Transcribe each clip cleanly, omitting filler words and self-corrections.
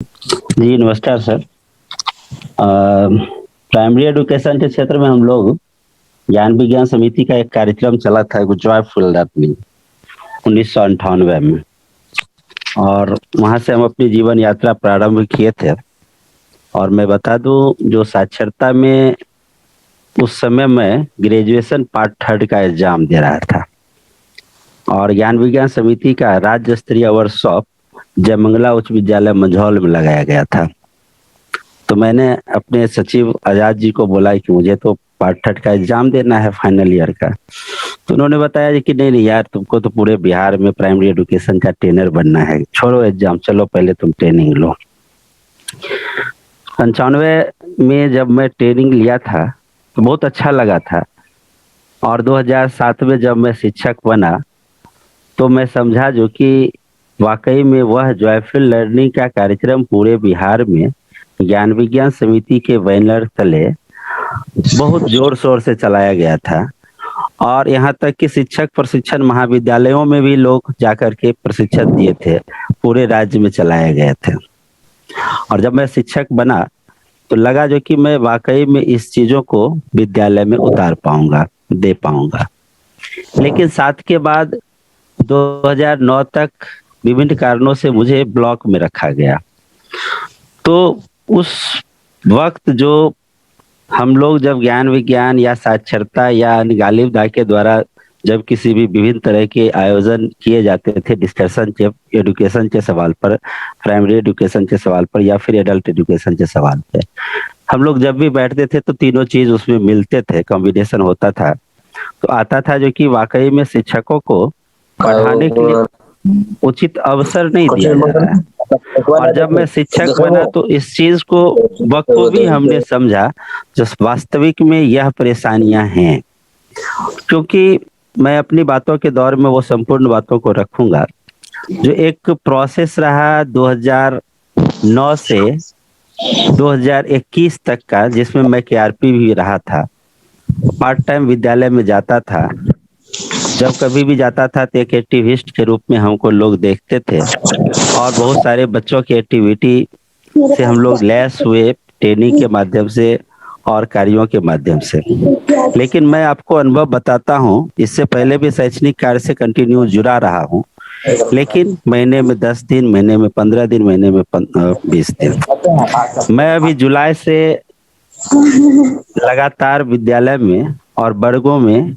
जी, नमस्कार sir. Primary education के क्षेत्र में हम लोग ज्ञान विज्ञान समिति का एक कार्यक्रम चला था गुजरात फील्ड अपनी 1998 में, और वहां से हम अपनी जीवन यात्रा प्रारंभ किए थे। और मैं बता दूं, जो साक्षरता में उस समय मैं ग्रेजुएशन पार्ट थर्ड का एग्जाम दे रहा था, और ज्ञान विज्ञान समिति का राज्य स्तरीय वर्कशॉप जयमंगला उच्च विद्यालय मंझौल में लगाया गया था। तो मैंने अपने सचिव आजाद जी को बोला कि मुझे तो पार्ट थर्ड का एग्जाम देना है फाइनल ईयर का। तो उन्होंने बताया जी कि नहीं नहीं यार, तुमको तो पूरे बिहार में प्राइमरी एजुकेशन का ट्रेनर बनना है, छोड़ो एग्जाम, चलो पहले तुम ट्रेनिंग लो। 95 में जब मैं ट्रेनिंग लिया था तो बहुत अच्छा लगा था, और 2007 में जब मैं शिक्षक बना तो मैं समझा जो कि वाकई में वह जॉयफुल लर्निंग का कार्यक्रम पूरे बिहार में ज्ञान विज्ञान समिति के बैनर तले बहुत जोर शोर से चलाया गया था। और यहाँ तक कि शिक्षक प्रशिक्षण महाविद्यालयों में भी लोग जाकर के प्रशिक्षण दिए थे, पूरे राज्य में चलाए गए थे। और जब मैं शिक्षक बना तो लगा जो कि मैं वाकई में इस चीजों को विद्यालय में उतार पाऊंगा, दे पाऊंगा। लेकिन साथ के बाद 2009 तक विभिन्न कारणों से मुझे ब्लॉक में रखा गया। तो उस वक्त जो हम लोग जब ज्ञान विज्ञान या साक्षरता या गालिब दा के द्वारा जब किसी भी विभिन्न तरह के आयोजन किए जाते थे डिस्कशन के एजुकेशन के सवाल पर, प्राइमरी एजुकेशन के सवाल पर या फिर एडल्ट एजुकेशन के सवाल पे, हम लोग जब भी बैठते थे तो तीनों चीज उसमें मिलते थे, कॉम्बिनेशन होता था। तो आता था जो कि वाकई में शिक्षकों को पढ़ाने के लिए उचित अवसर नहीं दिया जा रहा है। और जब मैं शिक्षक बना तो इस चीज को बखूबी हमने समझा, जो वास्तविक में यह परेशानियां हैं। क्योंकि मैं अपनी बातों के दौर में वो संपूर्ण बातों को रखूंगा, जो एक प्रोसेस रहा 2009 से 2021 तक का, जिसमें मैं केआरपी भी रहा था, पार्ट टाइम विद्यालय में जाता था। जब कभी भी जाता था तो एक एक्टिविस्ट के रूप में हमको लोग देखते थे, और बहुत सारे बच्चों की एक्टिविटी से हम लोग लैस हुए, ट्रेनिंग के माध्यम से और कार्यों के माध्यम से। लेकिन मैं आपको अनुभव बताता हूँ, इससे पहले भी शैक्षणिक कार्य से कंटिन्यू जुड़ा रहा हूँ, लेकिन महीने में 10 दिन, महीने में 15 दिन, महीने में 20 दिन। मैं अभी जुलाई से लगातार विद्यालय में और वर्गों में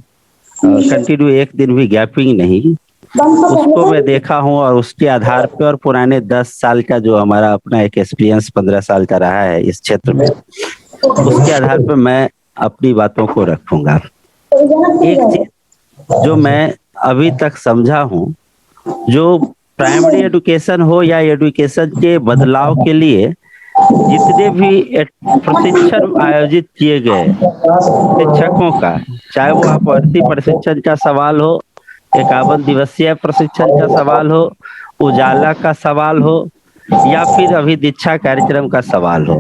कंटिन्यू एक दिन भी गैपिंग नहीं, उसको मैं देखा हूँ। और उसके आधार पे और पुराने 10 साल का जो हमारा अपना एक एक्सपीरियंस 15 साल का रहा है इस क्षेत्र में, उसके आधार पे मैं अपनी बातों को रखूंगा। एक चीज जो मैं अभी तक समझा हूँ, जो प्राइमरी एजुकेशन हो या एजुकेशन के बदलाव के लिए जितने भी प्रशिक्षण आयोजित किए गए शिक्षकों का, चाहे वो भर्ती प्रशिक्षण का सवाल हो, 51 दिवसीय प्रशिक्षण का सवाल हो, उजाला का सवाल हो, या फिर अभी दीक्षा कार्यक्रम का सवाल हो,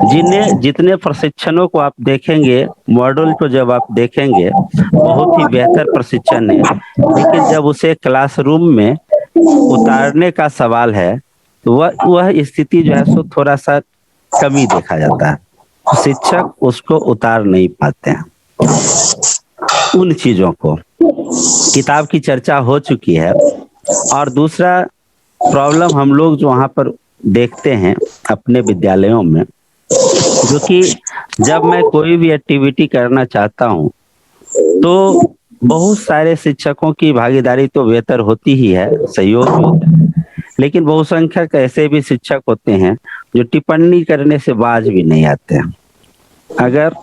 जिन्हें जितने प्रशिक्षणों को आप देखेंगे, मॉडल को जब आप देखेंगे, बहुत ही बेहतर प्रशिक्षण है। लेकिन जब उसे क्लासरूम में उतारने का सवाल है तो वह स्थिति जो है सो थोड़ा सा कमी देखा जाता है। शिक्षक उसको उतार नहीं पाते हैं उन चीजों को। किताब की चर्चा हो चुकी है। और दूसरा प्रॉब्लम हम लोग जो वहाँ पर देखते हैं अपने विद्यालयों में, जो कि जब मैं कोई भी एक्टिविटी करना चाहता हूँ तो बहुत सारे शिक्षकों की भागीदारी तो बेहतर होती ही है, सहयोग भी होता है, लेकिन बहुसंख्यक ऐसे भी शिक्षक होते हैं जो टिप्पणी करने से बाज भी नहीं आते हैं। अगर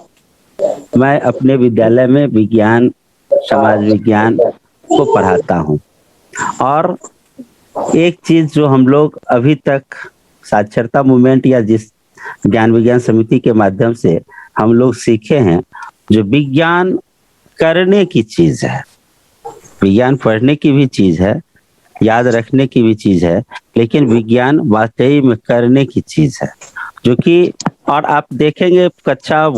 मैं अपने विद्यालय में विज्ञान, समाज विज्ञान को पढ़ाता हूँ, और एक चीज जो हम लोग अभी तक साक्षरता मूवमेंट या जिस ज्ञान विज्ञान समिति के माध्यम से हम लोग सीखे हैं, जो विज्ञान करने की चीज है, विज्ञान पढ़ने की भी चीज है, याद रखने की भी चीज है, लेकिन विज्ञान वाकई में करने की चीज है, जो कि और आप देखेंगे कक्षा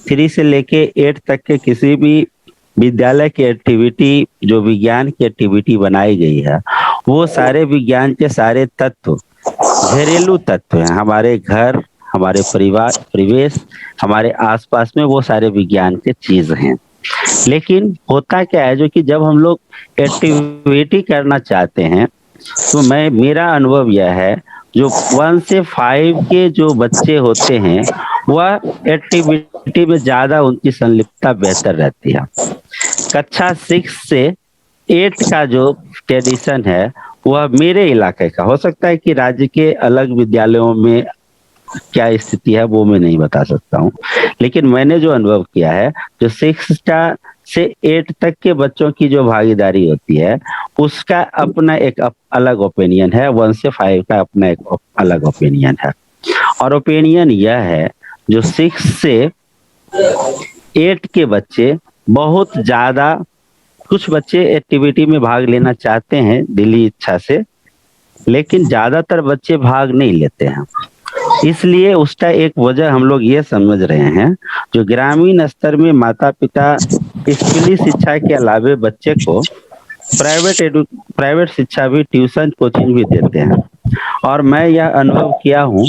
3 से लेके 8 तक के किसी भी विद्यालय की एक्टिविटी, जो विज्ञान की एक्टिविटी बनाई गई है, वो सारे विज्ञान के सारे तत्व घरेलू तत्व हैं, हमारे घर, हमारे परिवार, परिवेश, हमारे आसपास में वो सारे विज्ञान के चीज हैं। लेकिन होता क्या है जो कि जब हम लोग एक्टिविटी करना चाहते हैं, तो मैं मेरा अनुभव यह है, जो 1 से 5 के जो बच्चे होते हैं, वह एक्टिविटी में ज़्यादा उनकी संलिप्तता बेहतर रहती है। कक्षा 6 से 8 का जो ट्रेडिशन है, वह मेरे इलाके का, हो सकता है कि राज्य के अलग विद्यालयों में क्या स्थिति है वो मैं नहीं बता सकता हूँ। लेकिन मैंने जो अनुभव किया है, जो 6 से 8 तक के बच्चों की जो भागीदारी होती है, उसका अपना एक अलग ओपिनियन है, 1 से 5 का अपना एक अलग ओपिनियन है। और ओपिनियन यह है, जो 6 से 8 के बच्चे बहुत ज्यादा, कुछ बच्चे एक्टिविटी में भाग लेना चाहते हैं दिली इच्छा से, लेकिन ज्यादातर बच्चे भाग नहीं लेते हैं। इसलिए उसका एक वजह हम लोग ये समझ रहे हैं, जो ग्रामीण स्तर में माता पिता स्कूली शिक्षा के अलावे बच्चे को प्राइवेट शिक्षा भी, ट्यूशन कोचिंग भी देते हैं। और मैं यह अनुभव किया हूँ,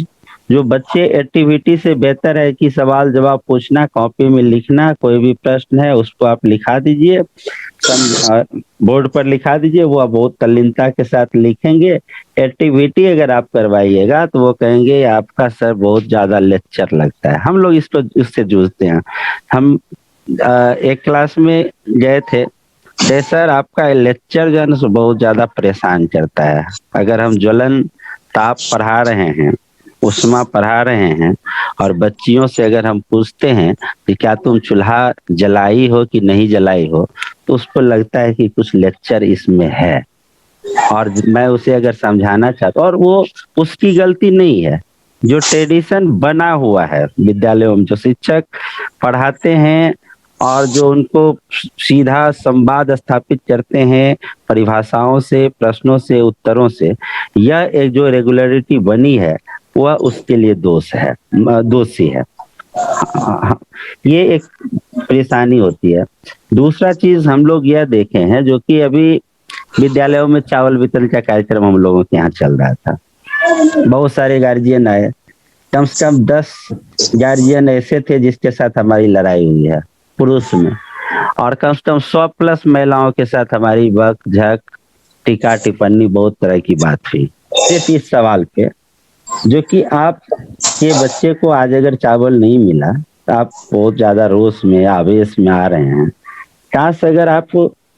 जो बच्चे एक्टिविटी से बेहतर है कि सवाल जवाब पूछना, कॉपी में लिखना, कोई भी प्रश्न है उसको आप लिखा दीजिए, बोर्ड पर लिखा दीजिए, वो बहुत तल्लीनता के साथ लिखेंगे। एक्टिविटी अगर आप करवाइएगा तो वो कहेंगे आपका सर बहुत ज्यादा लेक्चर लगता है। हम लोग इसको इससे जूझते हैं। हम एक क्लास में गए थे, तो सर आपका लेक्चर जो है ना सो बहुत ज्यादा परेशान करता है। अगर हम ज्वलन ताप पढ़ा रहे हैं, उष्मा पढ़ा रहे हैं, और बच्चियों से अगर हम पूछते हैं कि क्या तुम चूल्हा जलाई हो कि नहीं जलाई हो, तो उसको लगता है कि कुछ लेक्चर इसमें है। और मैं उसे अगर समझाना चाहता हूँ, और वो उसकी गलती नहीं है, जो ट्रेडिशन बना हुआ है विद्यालयों में, जो शिक्षक पढ़ाते हैं और जो उनको सीधा संवाद स्थापित करते हैं परिभाषाओं से, प्रश्नों से, उत्तरों से, यह एक जो रेगुलरिटी बनी है, वह उसके लिए दोषी है। ये एक परेशानी होती है। दूसरा चीज हम लोग यह देखे हैं, जो कि अभी विद्यालयों में चावल वितरण का कार्यक्रम हम लोगों के यहाँ चल रहा था। बहुत सारे गार्जियन आए, कम से कम 10 गार्जियन ऐसे थे जिसके साथ हमारी लड़ाई हुई है पुरुष में, और कम से कम 100 प्लस महिलाओं के साथ हमारी बक झक, टीका टिप्पणी, बहुत तरह की बात हुई सिर्फ इस सवाल पे, जो कि आप के बच्चे को आज अगर चावल नहीं मिला तो आप बहुत ज्यादा रोष में, आवेश में आ रहे हैं। काश अगर आप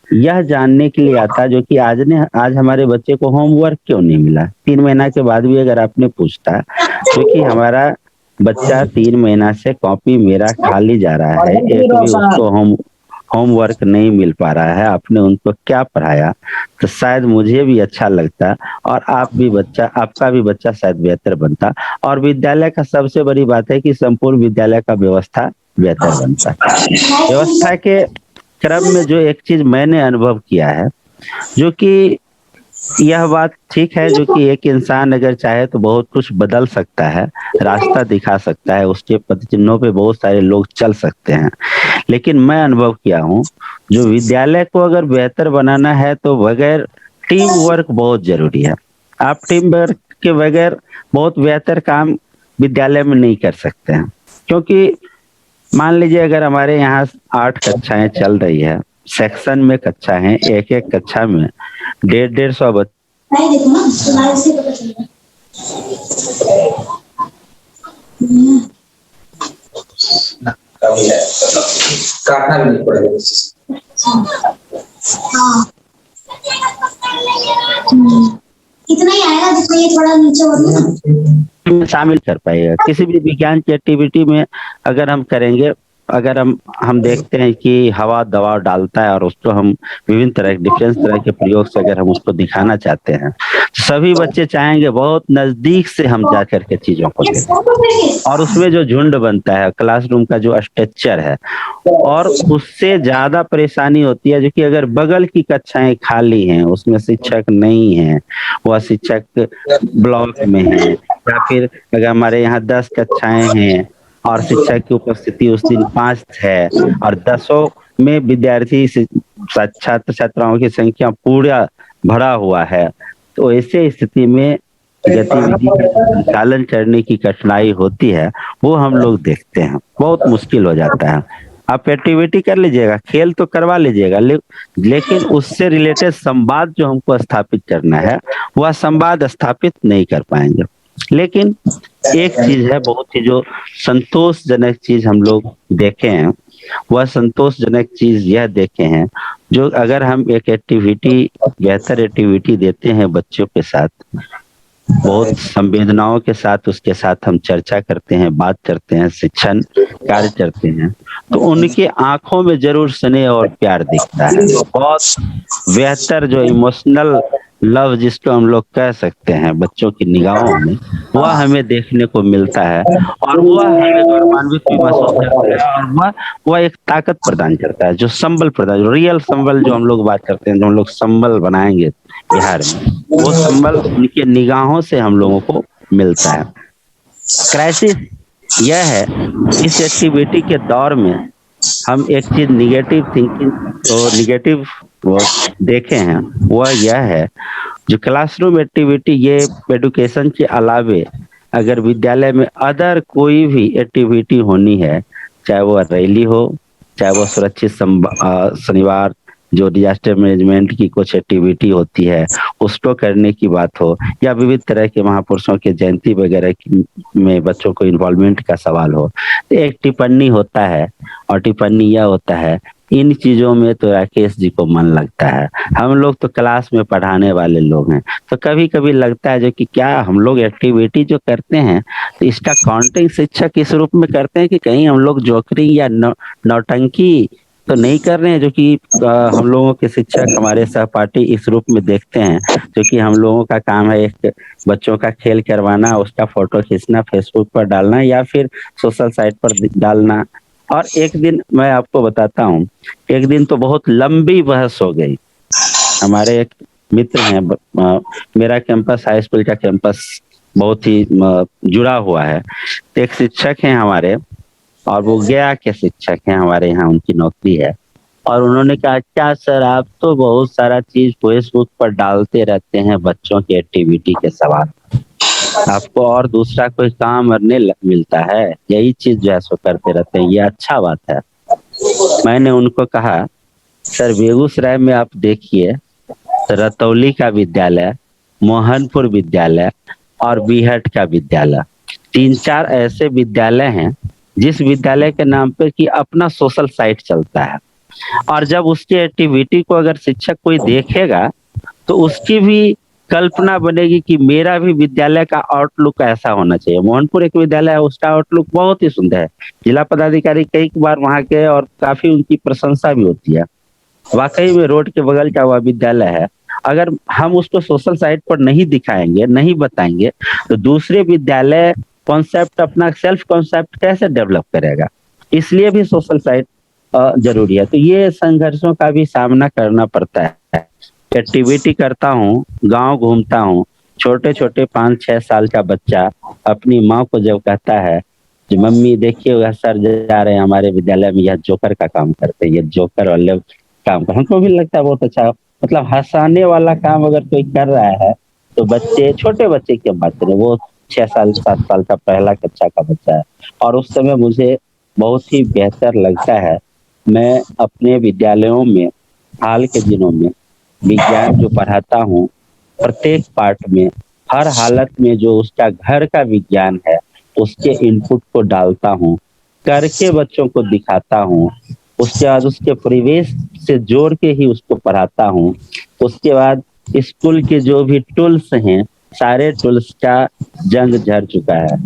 यह जानने के लिए आता, जो कि आज हमारे बच्चे को होमवर्क क्यों नहीं मिला, 3 महीना के बाद भी अगर आपने पूछता, क्योंकि हमारा बच्चा 3 महीना से कॉपी मेरा खाली जा रहा है, एक भी उसको होमवर्क नहीं मिल पा रहा है, आपने उनको क्या पढ़ाया, तो शायद मुझे भी अच्छा लगता, और आपका भी बच्चा शायद बेहतर बनता। और विद्यालय का सबसे बड़ी बात है कि संपूर्ण विद्यालय का व्यवस्था बेहतर बनता। व्यवस्था के क्रम में जो एक चीज मैंने अनुभव किया है, जो कि यह बात ठीक है, जो कि एक इंसान अगर चाहे तो बहुत कुछ बदल सकता है, रास्ता दिखा सकता है, उसके पदचिन्हों पे बहुत सारे लोग चल सकते हैं। लेकिन मैं अनुभव किया हूँ, जो विद्यालय को अगर बेहतर बनाना है तो बगैर टीम वर्क बहुत जरूरी है। आप टीम वर्क के बगैर बहुत बेहतर काम विद्यालय में नहीं कर सकते हैं। क्योंकि मान लीजिए अगर हमारे यहाँ 8 कक्षाएं चल रही है, सेक्शन में कक्षा है, एक एक कक्षा में 150-150 बच्चे, देखो ना तुम्हारे से पता चल काटना भी नहीं पड़ेगा। हाँ इतना ही आएगा जितना ये थोड़ा नीचे होगा शामिल कर पाएगा। किसी भी विज्ञान की एक्टिविटी में अगर हम करेंगे, अगर हम देखते हैं कि हवा दबाव डालता है और उसको हम विभिन्न तरह के डिफरेंस तरह के प्रयोग से अगर हम उसको दिखाना चाहते हैं, तो सभी बच्चे चाहेंगे बहुत नजदीक से हम जा करके चीजों को देखें। और उसमें जो झुंड बनता है, क्लासरूम का जो स्ट्रक्चर है, और उससे ज्यादा परेशानी होती है जो कि अगर बगल की कक्षाएं खाली हैं, उसमें शिक्षक नहीं है, वह शिक्षक ब्लॉक में है, या फिर अगर हमारे यहाँ 10 कक्षाएं हैं और शिक्षक की उपस्थिति उस दिन 5 है, और 10 में विद्यार्थी छात्र छात्राओं की संख्या पूरा भरा हुआ है, तो ऐसे स्थिति में गतिविधि का संचालन करने की कठिनाई होती है वो हम लोग देखते हैं, बहुत मुश्किल हो जाता है। आप एक्टिविटी कर लीजिएगा, खेल तो करवा लीजिएगा, लेकिन उससे रिलेटेड संवाद जो हमको स्थापित करना है वह संवाद स्थापित नहीं कर पाएंगे। लेकिन एक चीज है बहुत ही जो संतोषजनक चीज हम लोग देखे हैं, वह संतोषजनक चीज यह देखे हैं, जो अगर हम एक एक्टिविटी बेहतर एक्टिविटी देते हैं बच्चों के साथ, बहुत संवेदनाओं के साथ उसके साथ हम चर्चा करते हैं, बात करते हैं, शिक्षण कार्य करते हैं, तो उनकी आंखों में जरूर स्नेह और प्यार दिखता है। बहुत बेहतर जो इमोशनल लव जिसको हम लोग कह सकते हैं बच्चों की निगाहों में, वह हमें देखने को मिलता है और वह हमें गौरवान्वित भी महसूस करता है। और वह एक ताकत प्रदान करता है, जो संबल प्रदान, जो रियल संबल जो हम लोग बात करते हैं, जो हम लोग संबल बनाएंगे बिहार में, वो संबल उनके निगाहों से हम लोगों को मिलता है। क्राइसिस यह है, इस एक्टिविटी के दौर में हम एक चीज निगेटिव थिंकिंग और निगेटिव देखे हैं, वह यह है जो क्लासरूम एक्टिविटी, ये एजुकेशन के अलावे अगर विद्यालय में अदर कोई भी एक्टिविटी होनी है, चाहे वो रैली हो, चाहे वो सुरक्षित शनिवार जो डिजास्टर मैनेजमेंट की कुछ एक्टिविटी होती है उसको करने की बात हो, या विविध तरह के महापुरुषों के जयंती वगैरह में बच्चों को इन्वॉल्वमेंट का सवाल हो, तो एक टिप्पणी होता है और टिप्पणी यह होता है, इन चीजों में तो राकेश जी को मन लगता है, हम लोग तो क्लास में पढ़ाने वाले लोग हैं। तो कभी कभी लगता है जो कि क्या हम लोग एक्टिविटी जो करते हैं तो इसका काउंटिंग शिक्षक इस रूप में करते हैं कि कहीं हम लोग जोकरी या नौटंकी तो नहीं कर रहे हैं, जो कि हम लोगों के शिक्षक हमारे सहपाठी इस रूप में देखते हैं, जो कि हम लोगों का काम है एक बच्चों का खेल करवाना, उसका फोटो खींचना, फेसबुक पर डालना या फिर सोशल साइट पर डालना। और एक दिन मैं आपको बताता हूँ, एक दिन तो बहुत लंबी बहस हो गई। हमारे एक मित्र हैं, मेरा कैंपस हाई स्कूल का कैंपस बहुत ही जुड़ा हुआ है, तो एक शिक्षक हैं हमारे, और वो गया के शिक्षक हैं हमारे यहाँ, उनकी नौकरी है। और उन्होंने कहा, क्या सर आप तो बहुत सारा चीज फेसबुक पर डालते रहते हैं बच्चों की एक्टिविटी के सवाल, आपको और दूसरा कोई काम करने मिलता है, यही चीज जो है सो करते रहते हैं, ये अच्छा बात है। मैंने उनको कहा, सर बेगूसराय में आप देखिए, रतौली का विद्यालय, मोहनपुर विद्यालय और बीहट का विद्यालय, 3-4 ऐसे विद्यालय हैं जिस विद्यालय के नाम पे कि अपना सोशल साइट चलता है, और जब उसकी एक्टिविटी को अगर शिक्षक कोई देखेगा तो उसकी भी कल्पना बनेगी कि मेरा भी विद्यालय का आउटलुक ऐसा होना चाहिए। मोहनपुर एक विद्यालय है, उसका आउटलुक बहुत ही सुंदर है, जिला पदाधिकारी कई बार वहां के और काफी उनकी प्रशंसा भी होती है। वाकई में रोड के बगल का वह विद्यालय है, अगर हम उसको सोशल साइट पर नहीं दिखाएंगे, नहीं बताएंगे, तो दूसरे विद्यालय कॉन्सेप्ट, अपना सेल्फ कॉन्सेप्ट कैसे डेवलप करेगा। इसलिए भी सोशल साइट जरूरी है। तो ये संघर्षों का भी सामना करना पड़ता है। एक्टिविटी करता हूँ, गांव घूमता हूँ, छोटे छोटे 5-6 साल का बच्चा अपनी माँ को जब कहता है कि मम्मी देखिए वह सर जा रहे हैं हमारे विद्यालय में, यह जोकर का काम करते हैं, ये जोकर वाले काम कर, हमको भी लगता है बहुत अच्छा, मतलब हंसाने वाला काम अगर कोई कर रहा है तो बच्चे, छोटे बच्चे की बात करें, वो 6 साल 7 साल का पहला कक्षा का बच्चा है, और उस समय मुझे बहुत ही बेहतर लगता है। मैं अपने विद्यालयों में हाल के दिनों में विज्ञान जो पढ़ाता हूँ, प्रत्येक पाठ में हर हालत में जो उसका घर का विज्ञान है उसके इनपुट को डालता हूँ, करके बच्चों को दिखाता हूँ, उसके बाद उसके परिवेश से जोड़ के ही उसको पढ़ाता हूँ। उसके बाद स्कूल के जो भी टूल्स हैं, सारे टूल्स का जंग झड़ चुका है।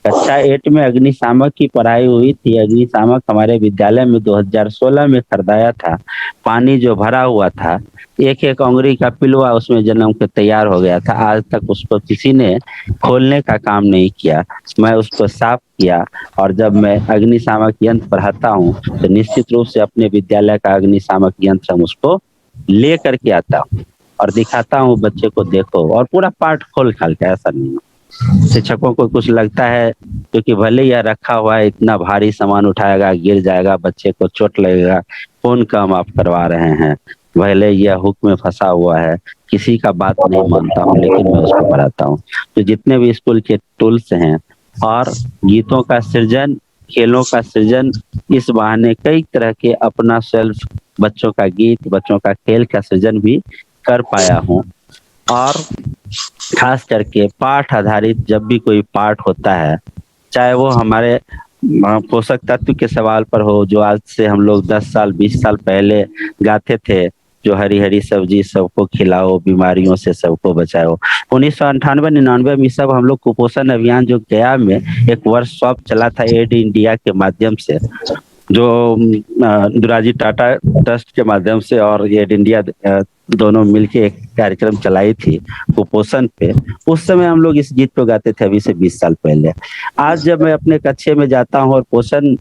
कक्षा 8 में अग्निशामक की पढ़ाई हुई थी। अग्निशामक हमारे विद्यालय में 2016 में खरीदाया था। पानी जो भरा हुआ था, एक एक अंगुरी का पिलवा उसमें जन्म के तैयार हो गया था। आज तक उसको किसी ने खोलने का काम नहीं किया। मैं उसको साफ किया, और जब मैं अग्निशामक यंत्र पढ़ाता हूँ तो निश्चित रूप से अपने विद्यालय का अग्निशामक यंत्र हम उसको ले करके आता हूँ और दिखाता हूँ बच्चे को, देखो, और पूरा पाठ खोल खाल के, ऐसा नहीं। शिक्षकों को कुछ लगता है क्योंकि भले यह रखा हुआ है, इतना भारी सामान उठाएगा, गिर जाएगा, बच्चे को चोट लगेगा, कौन काम आप करवा रहे हैं, भले यह हुक में फंसा हुआ है, किसी का बात नहीं मानता हूँ, लेकिन मैं उसको पढ़ाता हूँ। तो जितने भी स्कूल के टूल्स हैं और गीतों का सृजन, खेलों का सृजन, इस बहाने कई तरह के अपना सेल्फ, बच्चों का गीत, बच्चों का खेल का सृजन भी कर पाया हूँ। और खास करके पाठ आधारित जब भी कोई पाठ होता है, चाहे वो हमारे पोषक तत्व के सवाल पर हो, जो आज से हम लोग 10 साल 20 साल पहले गाते थे, जो हरी हरी सब्जी सबको खिलाओ, बीमारियों से सबको बचाओ। 1998-99 में सब हम लोग कुपोषण अभियान जो गया में एक वर्कशॉप चला था एड इंडिया के माध्यम से, जो दुराजी टाटा ट्रस्ट के माध्यम से और एड इंडिया दोनों मिलके एक कार्यक्रम चलाई थी कुपोषण पे। उस समय हम लोग इस गीत को गाते थे, अभी से 20 साल पहले। आज जब मैं अपने कक्षा में जाता हूँ और पोषण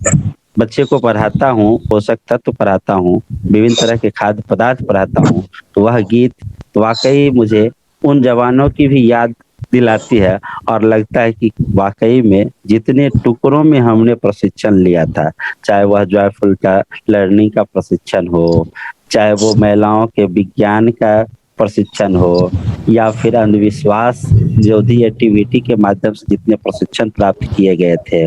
बच्चे को पढ़ाता हूँ, पोषक तत्व पढ़ाता हूँ, विभिन्न तरह के खाद्य पदार्थ पढ़ाता हूँ, तो वह गीत वाकई मुझे उन जवानों की भी याद दिलाती है और लगता है कि वाकई में जितने टुकड़ों में हमने प्रशिक्षण लिया था, चाहे वह जॉयफुल का लर्निंग का प्रशिक्षण हो, चाहे वो महिलाओं के विज्ञान का प्रशिक्षण हो, या फिर अंधविश्वास विरोधी एक्टिविटी के माध्यम से जितने प्रशिक्षण प्राप्त किए गए थे,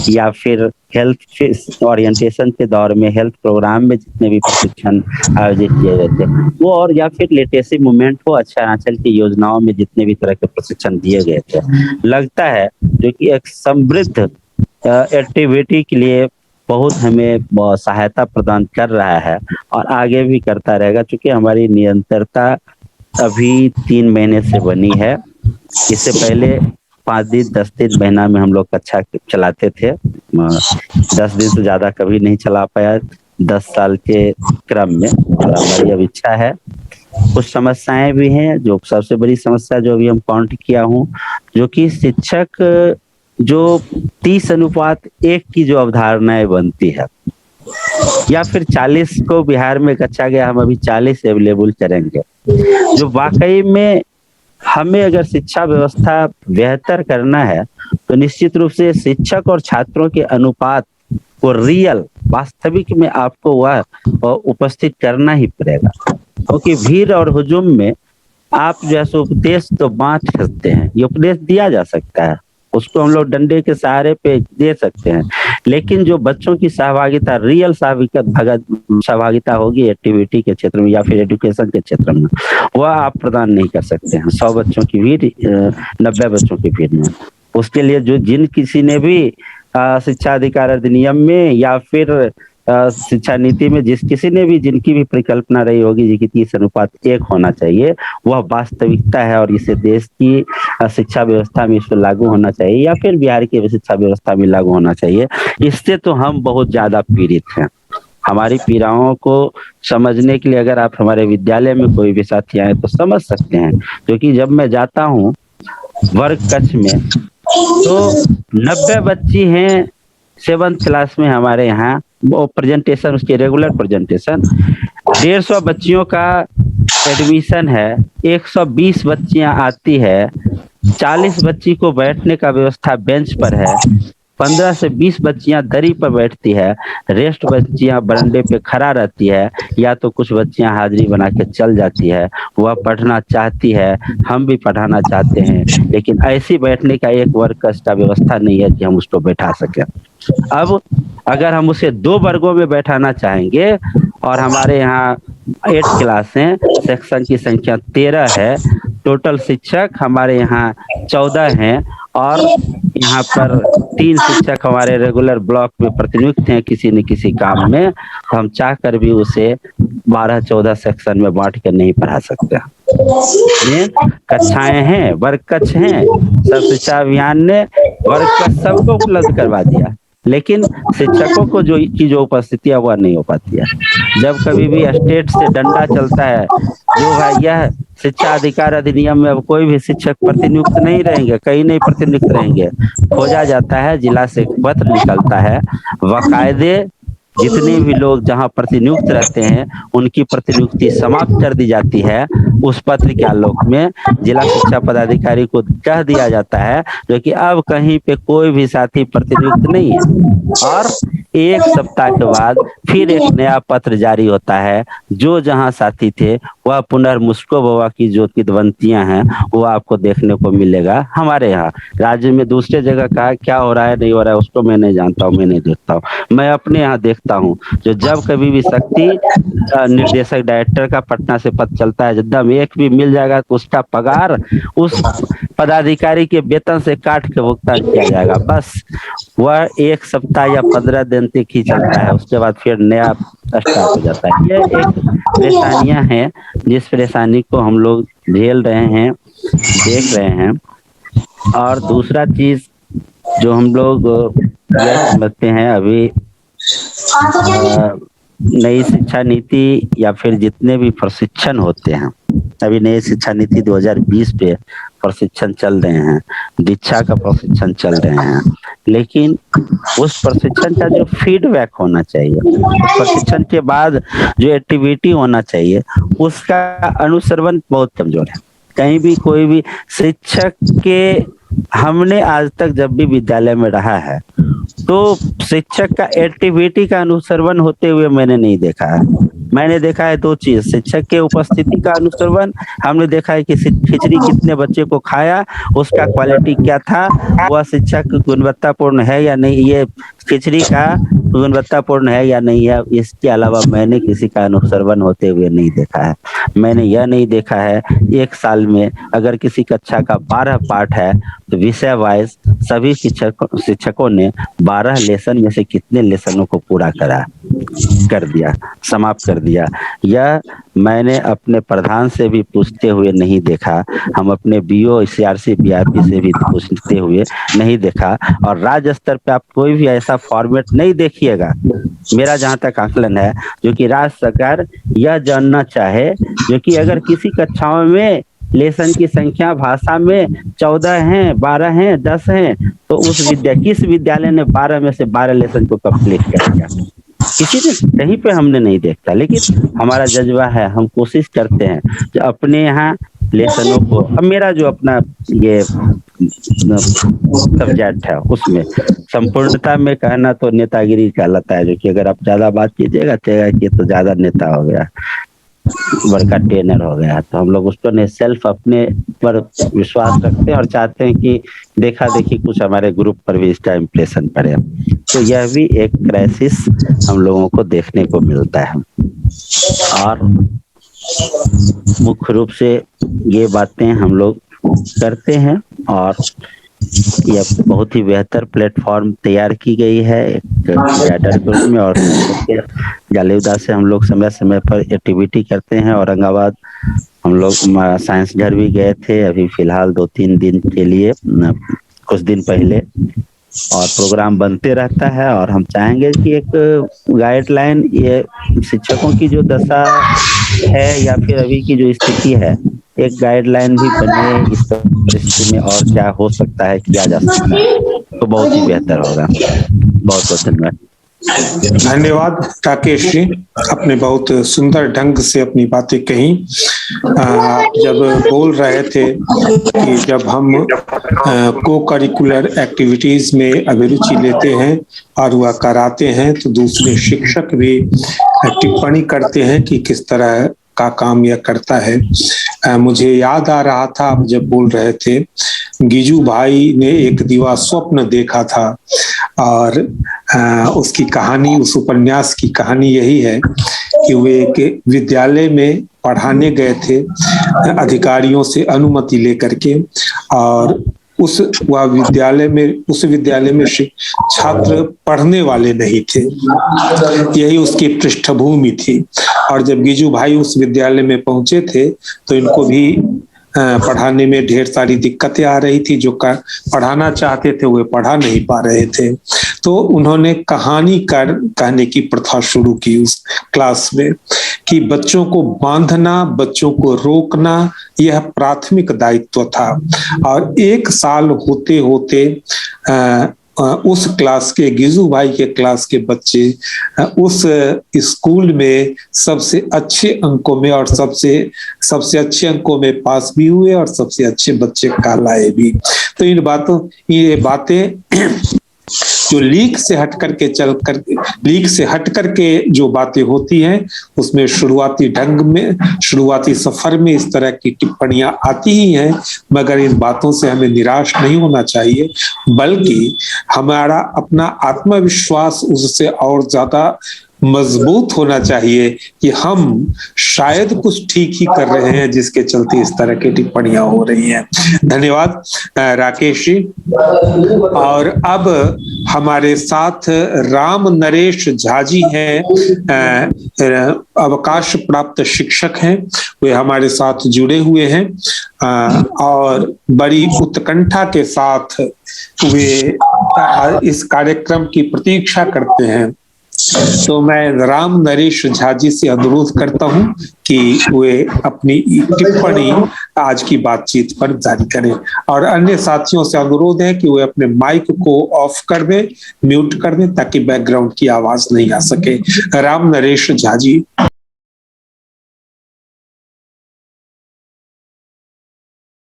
या फिर हेल्थ ओरिएंटेशन के दौर में हेल्थ प्रोग्राम में जितने भी प्रशिक्षण आयोजित किए गए थे वो, और या फिर लिटरेसी मूवमेंट हो, अक्षरांचल की योजनाओं में जितने भी तरह के प्रशिक्षण दिए गए थे, लगता है जो कि एक समृद्ध एक्टिविटी के लिए बहुत हमें सहायता प्रदान कर रहा है और आगे भी करता रहेगा। चूंकि हमारी निरंतरता अभी 3 महीने से बनी है। इससे पहले 5 दिन 10 दिन महीना में हम लोग कक्षा चलाते थे, 10 दिन से ज्यादा कभी नहीं चला पाया 10 साल के क्रम में। और हमारी अब इच्छा है, कुछ समस्याएं भी हैं, जो सबसे बड़ी समस्या जो अभी हम काउंट किया हूँ, जो कि शिक्षक जो 30:1 की जो अवधारणाएं बनती है, या फिर 40 को बिहार में कक्षा गया, हम अभी 40 अवेलेबल करेंगे। जो वाकई में हमें अगर शिक्षा व्यवस्था बेहतर करना है तो निश्चित रूप से शिक्षक और छात्रों के अनुपात को रियल वास्तविक में आपको वह उपस्थित करना ही पड़ेगा, क्योंकि भीड़ और हुजूम में आप जैसे उपदेश तो बांट सकते हैं, ये उपदेश दिया जा सकता है, उसको हम लोग डंडे के सहारे पे दे सकते हैं, लेकिन जो बच्चों की सहभागिता, रियल सहभागिता होगी एक्टिविटी के क्षेत्र में या फिर एजुकेशन के क्षेत्र में, वह आप प्रदान नहीं कर सकते हैं 100 बच्चों की भीड़ 90 बच्चों की भीड़ में। उसके लिए जो किसी ने भी शिक्षा अधिकार अधिनियम में या फिर शिक्षा नीति में किसी ने भी जिनकी भी परिकल्पना रही होगी जी कि 30:1 होना चाहिए, वह वास्तविकता है और इसे देश की शिक्षा व्यवस्था में इसको लागू होना चाहिए, या फिर बिहार की शिक्षा व्यवस्था में लागू होना चाहिए। इससे तो हम बहुत ज्यादा पीड़ित हैं। हमारी पीड़ाओं को समझने के लिए अगर आप हमारे विद्यालय में कोई भी साथी आए तो समझ सकते हैं, क्योंकि जब मैं जाता हूँ वर्ग कक्ष में तो 90 बच्ची हैं 7th क्लास में हमारे यहाँ, वो प्रेजेंटेशन उसके रेगुलर प्रेजेंटेशन 150 बच्चियों का एडमिशन है, 120 बच्चियां आती है, 40 बच्ची को बैठने का व्यवस्था बेंच पर है, 15 से 20 बच्चियां दरी पर बैठती है, रेस्ट बच्चियां बरंडे पे खड़ा रहती है, या तो कुछ बच्चियां हाजिरी बना के चल जाती है। वह पढ़ना चाहती है, हम भी पढ़ाना चाहते हैं, लेकिन ऐसी बैठने का एक वर्ग का व्यवस्था नहीं है कि हम उसको बैठा सकें। अब अगर हम उसे 2 वर्गों में बैठाना चाहेंगे, और हमारे यहाँ 8 क्लास हैं, सेक्शन की संख्या 13 है, टोटल शिक्षक हमारे यहाँ 14 हैं, और यहाँ पर 3 शिक्षक हमारे रेगुलर ब्लॉक में प्रतिनियुक्त हैं किसी न किसी काम में, तो हम चाह कर भी उसे 12-14 सेक्शन में बांट कर नहीं पढ़ा सकते। ये कक्षाएं हैं, वर्ग कक्ष हैं, सब शिक्षा अभियान ने वर्ग कक्ष सबको उपलब्ध करवा दिया, लेकिन शिक्षकों को जो उपस्थिति है वह नहीं हो पाती है। जब कभी भी स्टेट से डंडा चलता है जो है यह शिक्षा अधिकार अधिनियम में अब कोई भी शिक्षक प्रतिनियुक्त नहीं रहेंगे, कहीं नहीं प्रतिनियुक्त रहेंगे, खोजा जाता है, जिला से पत्र निकलता है, बाकायदे जितने भी लोग जहां प्रतिनियुक्त रहते हैं उनकी प्रतिनियुक्ति समाप्त कर दी जाती है। उस पत्र के आलोक में जिला शिक्षा पदाधिकारी को कह दिया जाता है जो कि अब कहीं पे कोई भी साथी प्रतिनियुक्त नहीं है, और 1 सप्ताह के बाद फिर एक नया पत्र जारी होता है, जो जहां साथी थे वह पुनर्मुस्को बाबा की जो किदवंतियां हैं वो आपको देखने को मिलेगा हमारे यहाँ। राज्य में दूसरे जगह का क्या हो रहा है नहीं हो रहा है उसको मैं नहीं जानता हूँ, मैं नहीं देखता हूँ। मैं अपने यहाँ देखता हूँ जो जब कभी भी शक्ति निर्देशक डायरेक्टर का पटना से पद चलता है, एकदम एक भी मिल जाएगा तो उसका पगार उस पदाधिकारी के वेतन से काट के भुगतान किया जाएगा। बस वह 1 सप्ताह या 15 दिन तक ही चलता है, उसके बाद फिर नया स्टार्ट हो जाता है। ये एक परेशानियां हैं जिस परेशानी को हम लोग झेल रहे हैं, देख रहे हैं। और दूसरा चीज जो हम लोग यह समझते हैं अभी नई शिक्षा नीति या फिर जितने भी प्रशिक्षण होते हैं, अभी नई शिक्षा नीति 2020 पे प्रशिक्षण चल रहे हैं, दीक्षा का प्रशिक्षण चल रहे हैं, लेकिन उस प्रशिक्षण का जो फीडबैक होना चाहिए, उस प्रशिक्षण के बाद जो एक्टिविटी होना चाहिए उसका अनुसरण बहुत कमजोर है। कहीं भी कोई भी शिक्षक के, हमने आज तक जब भी विद्यालय में रहा है तो शिक्षक का एक्टिविटी का अनुसरण होते हुए मैंने नहीं देखा है। मैंने देखा है 2 चीज, शिक्षक के उपस्थिति का अनुसरण, हमने देखा है कि खिचड़ी कितने बच्चे को खाया, उसका क्वालिटी क्या था, वह शिक्षक गुणवत्तापूर्ण है या नहीं, ये खिचड़ी का गुणवत्तापूर्ण है या नहीं है, इसके अलावा मैंने किसी का अनुसरण होते हुए नहीं देखा है। मैंने यह नहीं देखा है 1 साल में अगर किसी कक्षा का 12 पाठ है तो विषय वाइज सभी शिक्षकों ने 12 लेसन में से कितने लेसनों को पूरा कर दिया, समाप्त कर दिया। यह मैंने अपने प्रधान से भी पूछते हुए नहीं देखा, हम अपने बीओ सीआरसी बीआरपी से भी पूछते हुए नहीं देखा। और राज्य स्तर पे आप कोई भी ऐसा फॉर्मेट नहीं देखिएगा, मेरा जहां तक आकलन है, जो कि राज्य सरकार यह जानना चाहे, जो कि अगर किसी कक्षाओं में लेसन की संख्या भाषा में 14 हैं, 12 हैं, 10 हैं, तो किस विद्यालय ने 12 में से 12 लेसन को कंप्लीट कर दिया? किसी ने कहीं पे हमने नहीं देखा। लेकिन हमारा जज्बा है, हम कोशिश करते हैं कि अपने यहाँ लेसनों को, अब मेरा जो अपना ये सब्जेक्ट है उसमें संपूर्णता में कहना तो नेतागिरी कहलाता है, जो कि अगर आप ज्यादा बात कीजिएगा कि तो ज्यादा नेता हो गया, बड़का ट्रेनर हो गया। तो हम लोग उसको नहीं, सेल्फ अपने पर विश्वास रखते हैं और चाहते हैं कि देखा देखी कुछ हमारे ग्रुप पर भी इसका इम्प्रेशन पड़े। तो यह भी एक क्राइसिस हम लोगों को देखने को मिलता है। और मुख्य रूप से ये बातें हम लोग करते हैं और यह बहुत ही बेहतर प्लेटफॉर्म तैयार की गई है एक कैडर ग्रुप में। और जालिवदा से हम लोग समय समय पर एक्टिविटी करते हैं। औरंगाबाद हम लोग साइंस घर भी गए थे अभी फिलहाल 2-3 दिन के लिए, कुछ दिन पहले, और प्रोग्राम बनते रहता है। और हम चाहेंगे कि एक गाइडलाइन, ये शिक्षकों की जो दशा है या फिर अभी की जो स्थिति है, एक गाइडलाइन भी बने इस परिस्थिति में, और क्या हो सकता है, किया जा सकता है, तो बहुत ही बेहतर होगा। बहुत बहुत धन्यवाद। धन्यवाद राकेश जी, आपने बहुत सुंदर ढंग से अपनी बातें कही। आप जब बोल रहे थे कि जब हम को करिकुलर एक्टिविटीज में अभिरुचि लेते हैं और वह कराते हैं तो दूसरे शिक्षक भी टिप्पणी करते हैं कि किस तरह का काम यह करता है। मुझे याद आ रहा था आप जब बोल रहे थे, गिजू भाई ने एक दिवा स्वप्न देखा था और उसकी कहानी, उस उपन्यास की कहानी यही है कि वे एक विद्यालय में पढ़ाने गए थे अधिकारियों से अनुमति लेकर के, और उस विद्यालय में छात्र पढ़ने वाले नहीं थे, यही उसकी पृष्ठभूमि थी। और जब गिजू भाई उस विद्यालय में पहुंचे थे तो इनको भी पढ़ाने में ढेर सारी दिक्कतें आ रही थी। जो पढ़ाना चाहते थे वे पढ़ा नहीं पा रहे थे, तो उन्होंने कहानी कहने की प्रथा शुरू की उस क्लास में कि बच्चों को बांधना, बच्चों को रोकना यह प्राथमिक दायित्व था। और 1 साल होते होते उस क्लास के, गिजू भाई के क्लास के बच्चे उस स्कूल में सबसे अच्छे अंकों में और सबसे अच्छे अंकों में पास भी हुए और सबसे अच्छे बच्चे कहलाए भी। तो ये बातें जो लीक से हट करके जो बातें होती हैं उसमें शुरुआती सफर में इस तरह की टिप्पणियां आती ही हैं, मगर इन बातों से हमें निराश नहीं होना चाहिए, बल्कि हमारा अपना आत्मविश्वास उससे और ज्यादा मजबूत होना चाहिए कि हम शायद कुछ ठीक ही कर रहे हैं जिसके चलते इस तरह की टिप्पणियां हो रही हैं। धन्यवाद राकेश जी। और अब हमारे साथ राम नरेश झा जी हैं, अवकाश प्राप्त शिक्षक हैं, वे हमारे साथ जुड़े हुए हैं और बड़ी उत्कंठा के साथ वे इस कार्यक्रम की प्रतीक्षा करते हैं। तो मैं राम नरेश झा जी से अनुरोध करता हूं कि वे अपनी टिप्पणी आज की बातचीत पर जारी करें, और अन्य साथियों से अनुरोध है कि वे अपने माइक को ऑफ कर दें, म्यूट कर दें, ताकि बैकग्राउंड की आवाज नहीं आ सके। राम नरेश झा जी।